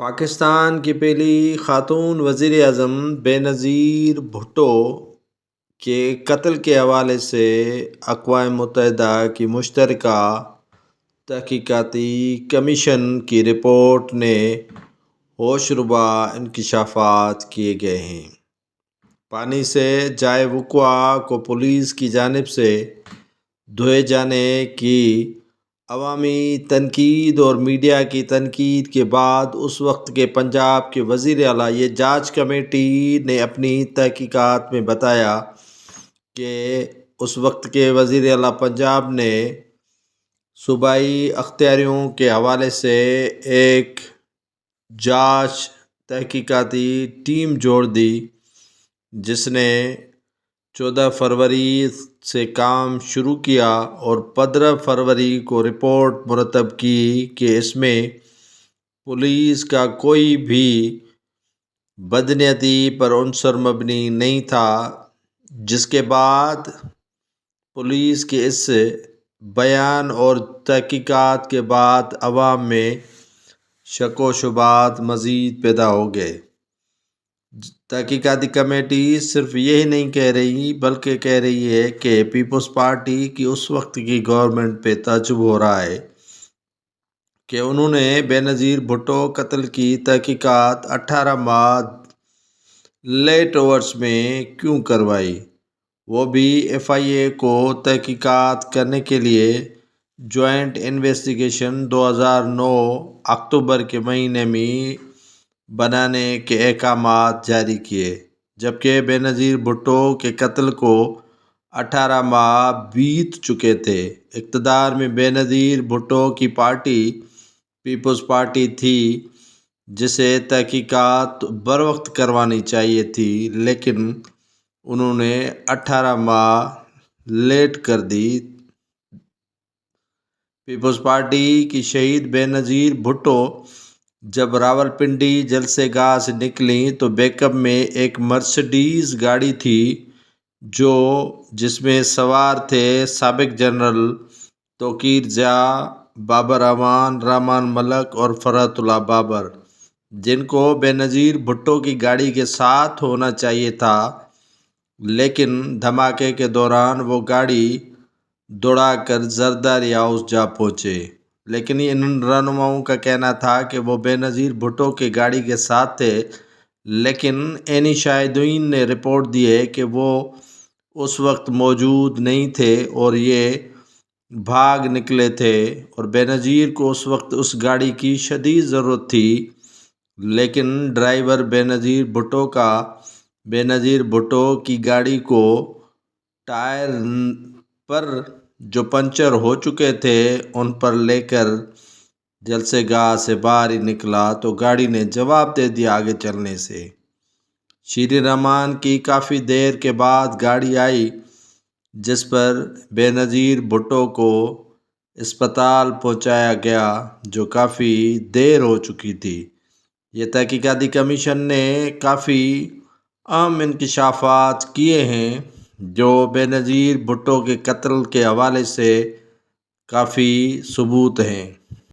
پاکستان کی پہلی خاتون وزیر اعظم بے نظیر بھٹو کے قتل کے حوالے سے اقوام متحدہ کی مشترکہ تحقیقاتی کمیشن کی رپورٹ نے ہوش ربا انکشافات کیے گئے ہیں۔ پانی سے جائے وقوع کو پولیس کی جانب سے دھوئے جانے کی عوامی تنقید اور میڈیا کی تنقید کے بعد اس وقت کے پنجاب کے وزیر اعلیٰ یہ جانچ کمیٹی نے اپنی تحقیقات میں بتایا کہ اس وقت کے وزیر اعلیٰ پنجاب نے صوبائی اختیاریوں کے حوالے سے ایک جانچ تحقیقاتی ٹیم جوڑ دی جس نے 14 فروری سے کام شروع کیا اور 15 فروری کو رپورٹ مرتب کی کہ اس میں پولیس کا کوئی بھی بدنیتی پر عنصر مبنی نہیں تھا، جس کے بعد پولیس کے اس بیان اور تحقیقات کے بعد عوام میں شک و شبہات مزید پیدا ہو گئے۔ تحقیقاتی کمیٹی صرف یہی نہیں کہہ رہی بلکہ کہہ رہی ہے کہ پیپلز پارٹی کی اس وقت کی گورنمنٹ پہ تعجب ہو رہا ہے کہ انہوں نے بے نظیر بھٹو قتل کی تحقیقات 18 ماہ لیٹ اوورس میں کیوں کروائی، وہ بھی FIA کو تحقیقات کرنے کے لیے جوائنٹ انویسٹیگیشن 2009 اکتوبر کے مہینے میں بنانے کے احکامات جاری کیے، جبکہ بے نظیر بھٹو کے قتل کو 18 ماہ بیت چکے تھے۔ اقتدار میں بے نظیر بھٹو کی پارٹی پیپلز پارٹی تھی جسے تحقیقات بروقت کروانی چاہیے تھی، لیکن انہوں نے 18 ماہ لیٹ کر دی۔ پیپلز پارٹی کی شہید بے نظیر بھٹو جب راولپنڈی جلسے گاہ سے نکلیں تو بیک اپ میں ایک مرسڈیز گاڑی تھی جس میں سوار تھے سابق جنرل توقیر ضیاء، بابر اعوان، رحمان ملک اور فرحت اللہ بابر، جن کو بے نظیر بھٹو کی گاڑی کے ساتھ ہونا چاہیے تھا، لیکن دھماکے کے دوران وہ گاڑی دوڑا کر زرداری ہاؤس جا پہنچے۔ لیکن ان رہنماؤں کا کہنا تھا کہ وہ بے نظیر بھٹو کی گاڑی کے ساتھ تھے، لیکن عینی شاہدین نے رپورٹ دی ہے کہ وہ اس وقت موجود نہیں تھے اور یہ بھاگ نکلے تھے اور بے نظیر کو اس وقت اس گاڑی کی شدید ضرورت تھی، لیکن ڈرائیور بے نظیر بھٹو کی گاڑی کو ٹائر پر جو پنچر ہو چکے تھے ان پر لے کر جلسے گاہ سے باہر ہی نکلا تو گاڑی نے جواب دے دیا آگے چلنے سے۔ شیری رحمان کی کافی دیر کے بعد گاڑی آئی جس پر بے نظیر بھٹو کو اسپتال پہنچایا گیا جو کافی دیر ہو چکی تھی۔ یہ تحقیقاتی کمیشن نے کافی اہم انکشافات کیے ہیں جو بے نظیر بھٹو کے قتل کے حوالے سے کافی ثبوت ہیں۔